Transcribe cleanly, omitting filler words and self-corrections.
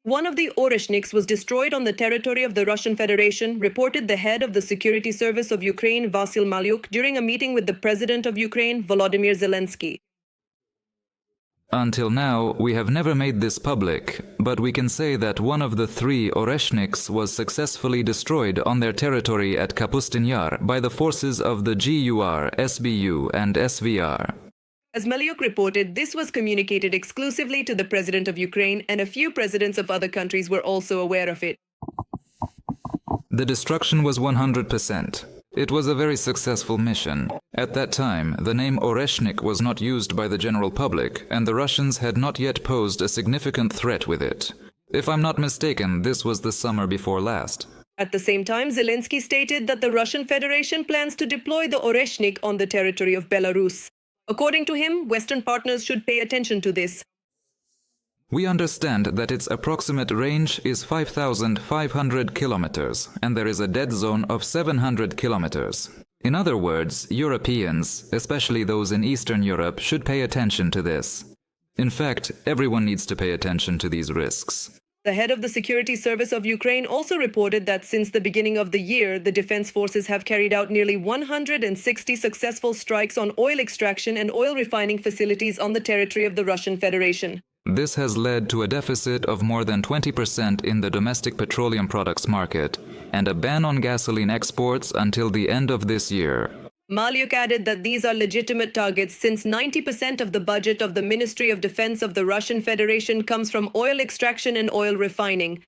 One of the Oreshniks was destroyed on the territory of the Russian Federation, reported the head of the security service of Ukraine, Vasyl Maliuk, during a meeting with the president of Ukraine, Volodymyr Zelenskyy. Until now, we have never made this public, but we can say that one of the 3 Oreshniks was successfully destroyed on their territory at Kapustin Yar by the forces of the GUR, SBU and SVR. As Maliuk reported, this was communicated exclusively to the president of Ukraine, and a few presidents of other countries were also aware of it. The destruction was 100%. It was a very successful mission. At that time, the name Oreshnik was not used by the general public, and the Russians had not yet posed a significant threat with it. If I'm not mistaken, this was the summer before last. At the same time, Zelenskyy stated that the Russian Federation plans to deploy the Oreshnik on the territory of Belarus. According to him, Western partners should pay attention to this. We understand that its approximate range is 5,500 kilometers, and there is a dead zone of 700 kilometers. In other words, Europeans, especially those in Eastern Europe, should pay attention to this. In fact, everyone needs to pay attention to these risks. The head of the security service of Ukraine also reported that since the beginning of the year, the defense forces have carried out nearly 160 successful strikes on oil extraction and oil refining facilities on the territory of the Russian Federation. This has led to a deficit of more than 20% in the domestic petroleum products market and a ban on gasoline exports until the end of this year. Maliuk added that these are legitimate targets since 90% of the budget of the Ministry of Defense of the Russian Federation comes from oil extraction and oil refining.